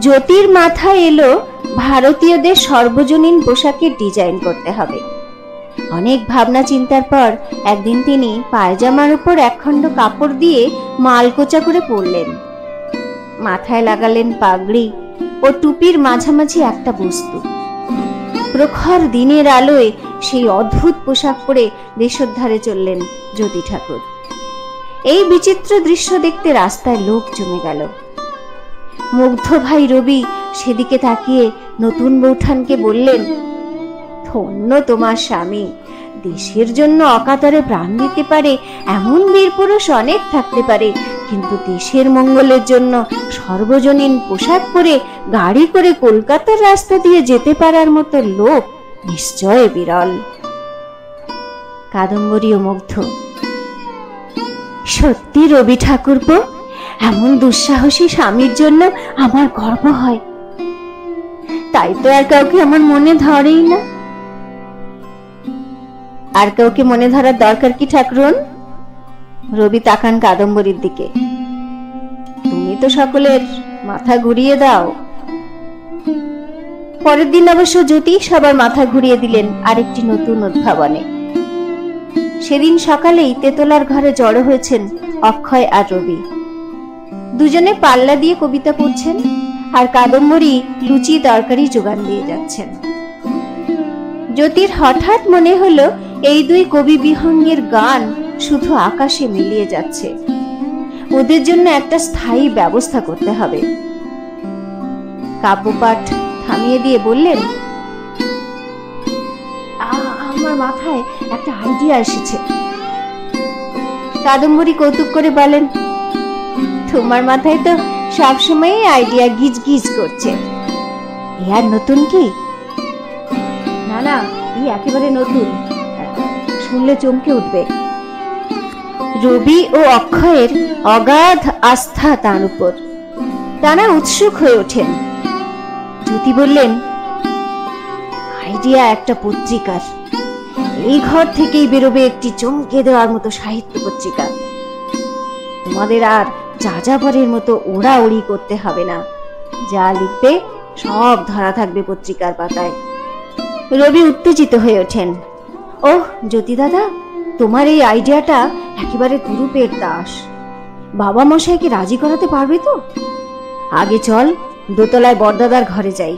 জ্যোতির মাথায় এলো ভারতীয়দের সর্বজনীন পোশাকের ডিজাইন করতে হবে। অনেক ভাবনা চিন্তার পর একদিন তিনি পায়জামার উপর একখণ্ড কাপড় দিয়ে মালকোচা করে পরলেন। মাথায় লাগালেন পাগড়ি ও টুপির মাঝামাঝি একটা বস্তু। প্রখর দিনের আলোয় সেই অদ্ভুত পোশাক পরে দেশোদ্ধারে চললেন জ্যোতি ঠাকুর। এই বিচিত্র দৃশ্য দেখতে রাস্তায় লোক জমে গেল। মুগ্ধ ভাই রবি সেদিকে তাকিয়ে নতুন বৌঠানকে বললেন, ধন্য তোমার স্বামী, দেশের জন্য অকাতরে প্রাণ দিতে পারে এমন বীর পুরুষ অনেক থাকতে পারে, কিন্তু দেশের মঙ্গলের জন্য সর্বজনীন পোশাক পরে গাড়ি করে কলকাতার রাস্তা দিয়ে যেতে পারার মতো লোক নিশ্চয় বিরল। কাদম্বরীও মুগ্ধ। সত্যি রবি ঠাকুরপো, এমন দুঃসাহসী স্বামীর জন্য আমার গর্ব হয়। তাই তো আর কাউকে আমার মনে ধরেই না। আর কাউকে মনে ধরার দরকার কি ঠাকুরন? রবি তাকান কাদম্বরীর দিকে। তুমি তো সকলের মাথা ঘুরিয়ে দাও। পরের দিন অবশ্য জ্যোতি সবার মাথা ঘুরিয়ে দিলেন আরেকটি নতুন উদ্ভাবনে। সেদিন সকালেই তেতলার ঘরে জড়ো হয়েছেন অক্ষয় আর রবি। দুজনে পাল্লা দিয়ে কবিতা পড়ছেন আর কাদম্বরী লুচি তরকারি জোগান দিয়ে যাচ্ছেন। জ্যোতির হঠাৎ মনে হলো এই দুই কবি বিহঙ্গের গান শুধু আকাশে মিলিয়ে যাচ্ছে, ওদের জন্য একটা স্থায়ী ব্যবস্থা করতে হবে। কাব্যপাঠ থামিয়ে দিয়ে বললেন, আমার মাথায় একটা আইডিয়া এসেছে। কাদম্বরী কৌতুক করে বলেন, তোমার মাথায় তো সবসময় আইডিয়া গিজ গিজ করছে, এ আর নতুন কি? না না, এই একেবারে নতুন, শুনলে চমকে উঠবে। রবি ও অক্ষয়ের অগাধ আস্থা তার উপর, তারা উৎসুক হয়ে ওঠেন। জ্যোতি বললেন, আইডিয়া একটা পত্রিকার। এই ঘর থেকেই বেরোবে একটি চমকে দেওয়ার মতো সাহিত্য পত্রিকা। তোমাদের আর যাযাবরের মতো ওড়াউড়ি করতে হবে না, যা লিখবে সব ধরা থাকবে পত্রিকার পাতায়। রবি উত্তেজিত হয়ে ওঠেন। ওহ জ্যোতি দাদা, তোমার এই আইডিয়াটা একেবারে তুরুপের দাস। বাবা মশাইকে রাজি করাতে পারবে তো? আগে চল দোতলায় বড়দাদার ঘরে যাই।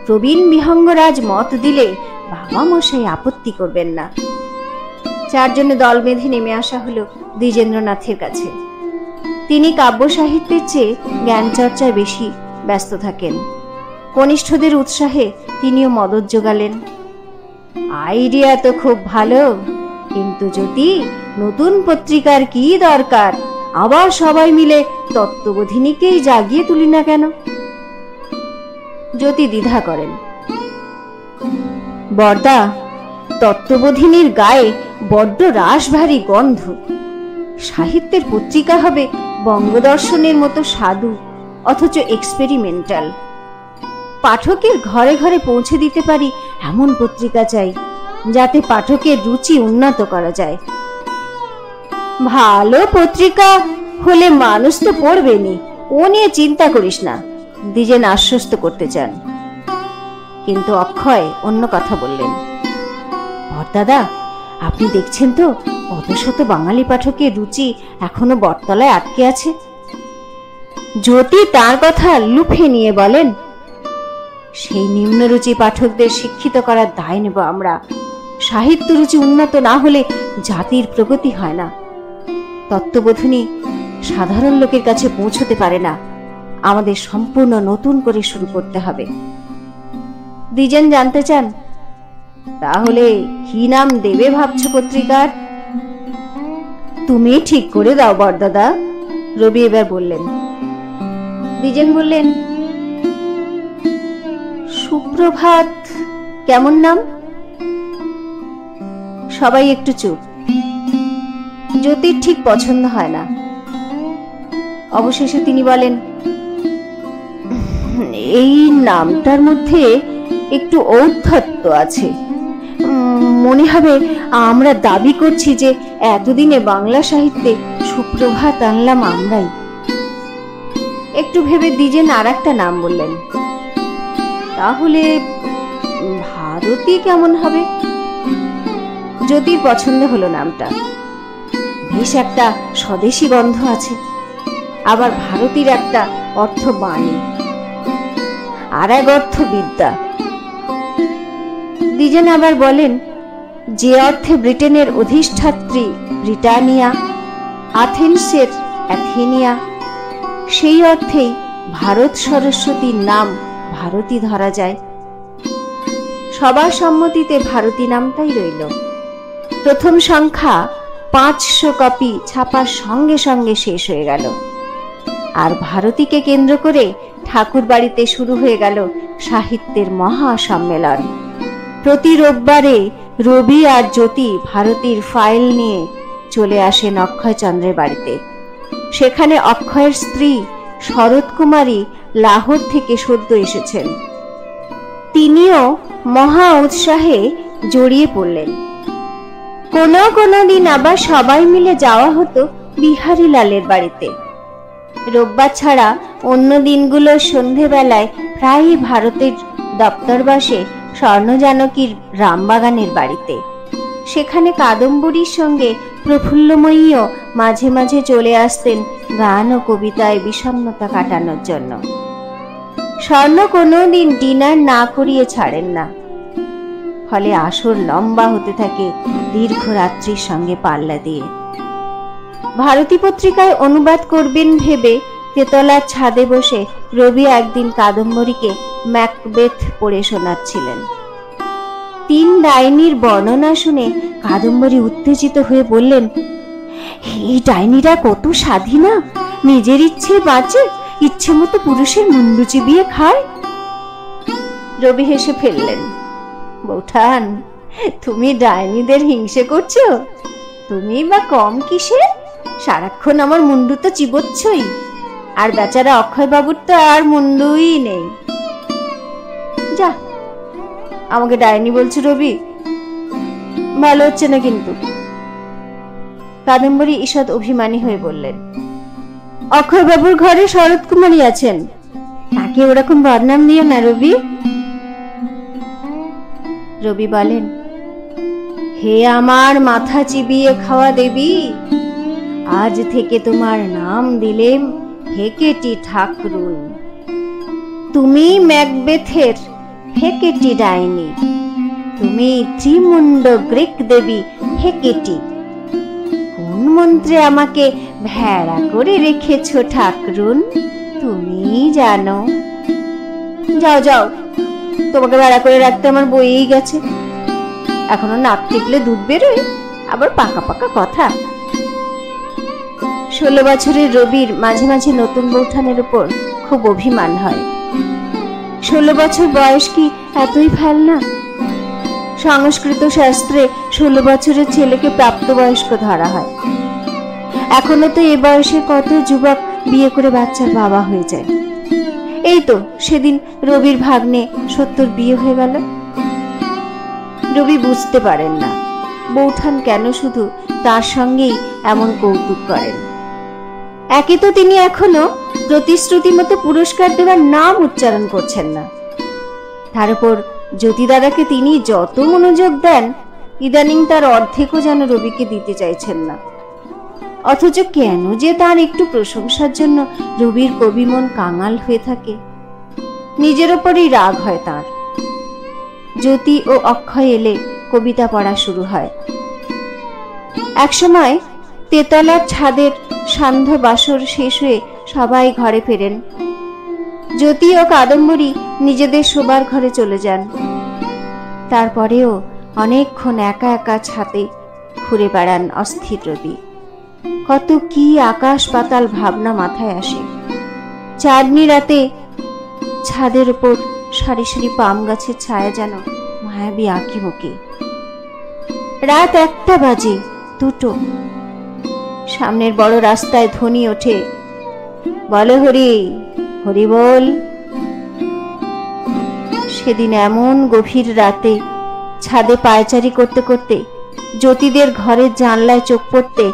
প্রবীণ বিহঙ্গরাজ মত দিলে বাবা মশাই আপত্তি করবেন না। চারজনে দল বেঁধে নেমে আসা হলো দ্বিজেন্দ্রনাথের কাছে। তিনি কাব্য সাহিত্যের চেয়ে জ্ঞান চর্চায় বেশি ব্যস্ত থাকেন। কনিষ্ঠদের উৎসাহে তিনিও মদত জোগালেন। আইডিয়া তো খুব ভালো, কিন্তু যদি নতুন পত্রিকার কি দরকার, আবার সবাই মিলে তত্ত্ববোধিনীকেই জাগিয়ে তুলি না কেন? জ্যোতি দ্বিধা করেন। বড়দা, তত্ত্ববোধিনীর গায়ে বড্ড রাশভারী গন্ধ। সাহিত্যের পত্রিকা হবে বঙ্গদর্শনের মতো সাধু, অথচ এক্সপেরিমেন্টাল। পাঠকের ঘরে ঘরে পৌঁছে দিতে পারি এমন পত্রিকা চাই, যাতে পাঠকের রুচি উন্নত করা যায়। ভালো পত্রিকা হলে মানুষ তো পড়বেনি, ও নিয়ে চিন্তা করিস না, দ্বিজেন আশ্বস্ত করতে চান। কিন্তু অক্ষয় অন্য কথা বললেন। বড়দাদা, আপনি দেখছেন তো কত শত বাঙালি পাঠকের রুচি এখনো বটতলায় আটকে আছে। জ্যোতি তার কথা লুফে নিয়ে বলেন, সেই নিম্নরুচি পাঠকদের শিক্ষিত করার দায় নেব আমরা। সাহিত্য রুচি উন্নত না হলে জাতির প্রগতি হয় না। তত্ত্ববোধিনী সাধারণ লোকের কাছে পৌঁছতে পারে না। আমাদের সম্পূর্ণ নতুন করে শুরু করতে হবে। দ্বিজেন জানতে চান, তাহলে কি নাম দেবে ভাবছো পত্রিকার? তুমি ঠিক করে দাও বড়দাদা, রবি এবার বললেন। দ্বিজেন বললেন, সুপ্রভাত কেমন নাম? সবাই একটু চুপ। জ্যোতির ঠিক পছন্দ হয় না। অবশেষে তিনি বলেন, এই নামটার মধ্যে একটু ঔদ্ধত্য আছে। মনে হবে আমরা দাবি করছি যে এতদিনে বাংলা সাহিত্যে সুপ্রভাত আনলাম আমরাই। একটু ভেবে দ্বিজেন আর একটা নাম বললেন। তাহলে ভারতী কেমন হবে? জ্যোতির পছন্দ হলো নামটা। বেশ একটা স্বদেশী গন্ধ আছে। আবার ভারতীর একটা অর্থ বাণী, আর এক অর্থ বিদ্যা। দ্বিজেন আবার বলেন, যে অর্থে ব্রিটেনের অধিষ্ঠাত্রী ব্রিটানিয়া, আথেন্সের অ্যাথেনিয়া, সেই অর্থেই ভারত সরস্বতীর নাম ভারতী ধরা যায়। সবার সম্মতিতে ভারতী নামটাই রইল। প্রথম সংখ্যা 500 কপি ছাপার সঙ্গে সঙ্গে শেষ হয়ে গেল। আর ভারতীকে কেন্দ্র করে ঠাকুর বাড়িতে শুরু হয়ে গেল সাহিত্যের মহা সম্মেলন। প্রতি রোববারে রবি আর জ্যোতি ভারতীর ফাইল নিয়ে চলে আসেন অক্ষয়চন্দ্রের বাড়িতে। সেখানে অক্ষয়ের স্ত্রী শরৎ কুমারী লাহোর থেকে সদ্য এসেছেন। তিনিও মহা উৎসাহে জড়িয়ে পড়লেন। কোনো দিন আবার সবাই মিলে যাওয়া হতো বিহারীলালের বাড়িতে। রোববার ছাড়া অন্য দিনগুলোর সন্ধেবেলায় প্রায়ই ভারতের দপ্তরবাসে স্বর্ণজানকীর রামবাগানের বাড়িতে। সেখানে কাদম্বরীর সঙ্গে প্রফুল্লময়ীও মাঝে মাঝে চলে আসতেন গান ও কবিতায় বিষণ্ণতা কাটানোর জন্য। স্বর্ণ কোনোদিন ডিনার না করিয়ে ছাড়েন না। ফলে আসর লম্বা হতে থাকে দীর্ঘ রাত্রির সঙ্গে পাল্লা দিয়ে। ভারতী পত্রিকায় অনুবাদ করবেন ভেবে তেতলার ছাদে বসে রবি একদিন কাদম্বরীকে ম্যাকবেথ পড়ে শোনাচ্ছিলেন। 3 ডাইনির বর্ণনা শুনে কাদম্বরী উত্তেজিত হয়ে বললেন, এই ডাইনিরা কত স্বাধীনা, নিজের ইচ্ছে বাঁচে, ইচ্ছে মতো পুরুষের মুন্ডু চিবিয়ে খায়। রবি হেসে ফেললেন, বৌঠান, তুমি ডাইনিদের হিংসে করছো? তুমি বা কম কিসে? সারাক্ষণ আমার মুন্ডু তো চিবোচ্ছই, আর বেচারা অক্ষয় বাবুর তো আর মুন্ডুই নেই। যা, আমাকে ডাইনি বলছো রবি? ভালো হচ্ছে না কিন্তু। কাদম্বরী ঈষৎ অভিমানী হয়ে বললেন, অক্ষয় বাবুর ঘরে শরৎ কুমারী আছেন, তাকে ওরকম বদনাম দিও না রবি। রবি বলেন, হে আমার মাথা চিবিয়ে খাওয়া দেবী, আজ থেকে তোমার নাম দিলেম হেকেটি ঠাকরুন। তুমি ম্যাকবেথের হেকেটি ডাইনি, তুমি ত্রিমুণ্ড গ্রিক দেবী হেকেটি। কোন মন্ত্রে আমাকে ভেড়া করে রেখেছো ঠাকরুন, তুমি জানো। যাও যাও, তোমাকে ভেড়া করে রাখতে আমার বইয়েই গেছে। এখনো নাক টিপলে দুধ বেরোয়, আবার পাকা পাকা কথা। 16 বছরের রবির মাঝে মাঝে নতুন বৌঠানের উপর খুব অভিমান হয়। 16 বছর বয়স কি এতই ফেলনা? সংস্কৃত শাস্ত্রে 16 বছরের ছেলেকে প্রাপ্তবয়স্ক ধরা হয়। এখনো তো এ বয়সে কত যুবক বিয়ে করে বাচ্চার বাবা হয়ে যায়। এই তো সেদিন রবির ভাগ্নে 70 বিয়ে হয়ে গেল। রবি বুঝতে পারেন না বৌঠান কেন শুধু তার সঙ্গেই এমন কৌতুক করেন। একে তো তিনি এখনো প্রতিশ্রুতি মতো পুরস্কার দেওয়ার নাম উচ্চারণ করছেন না, তার উপর জ্যোতি দাদাকে তিনি যত মনোযোগ দেন, ইদানিং তার অর্ধেকও যেন রবিকে দিতে চাইছেন না। অথচ কেন যে তার একটু প্রশংসার জন্য রবির কবি মন কাঙাল হয়ে থাকে, নিজের ওপরই রাগ হয় তার। জ্যোতি ও অক্ষয় এলে কবিতা পড়া শুরু হয়। একসময় তেতলার ছাদের সান্ধ্য বাসর শেষ হয়ে সবাই ঘরে ফেরেন। জ্যোতি ও কাদম্বরী নিজেদের শোবার ঘরে চলে যান। তারপরেও অনেকক্ষণ একা একা ছাদে ঘুরে বেড়ান অস্থির রবি। কত কি আকাশ পাতাল ভাবনা মাথায় আসে। চাঁদনি রাতে ছাদের উপর সারি সারি পাম গাছের ছায়া যেন মায়াবী আঁকিবুকি। রাত 1টা বাজে, 2টো। সামনের বড় রাস্তায় ধ্বনি ওঠে, বলো হরি, হরি বল। সেদিন এমন গভীর রাতে ছাদে পায়চারি করতে করতে জ্যোতিদের ঘরের জানলায় চোখ পড়তে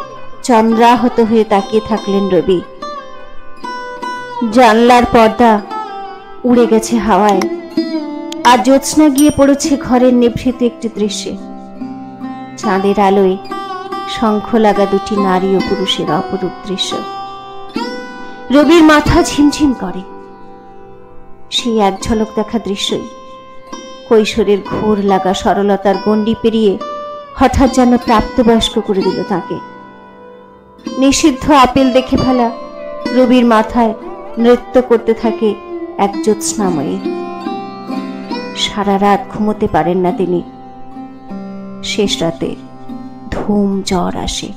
চন্দ্রাহত হয়ে তাকিয়ে থাকলেন রবি। জানলার পর্দা উড়ে গেছে হাওয়ায়, আর জ্যোৎস্না গিয়ে পড়েছে ঘরের নিভৃত একটি দৃশ্যে। চাঁদের আলোয় শঙ্খ লাগা দুটি নারী ও পুরুষের অপরূপ দৃশ্য। রবির মাথা ঝিমঝিম করে। সেই এক ঝলক দেখা দৃশ্যই কৈশোরের ঘোর লাগা সরলতার গণ্ডি পেরিয়ে হঠাৎ যেন প্রাপ্তবয়স্ক করে দিল তাকে। নিষিদ্ধ আপেল দেখে ফেলা রবির মাথায় নৃত্য করতে থাকে এক জ্যোৎস্নাময়ী। সারা রাত ঘুমোতে পারেন না তিনি। শেষ রাতে ধুম জ্বর আসে।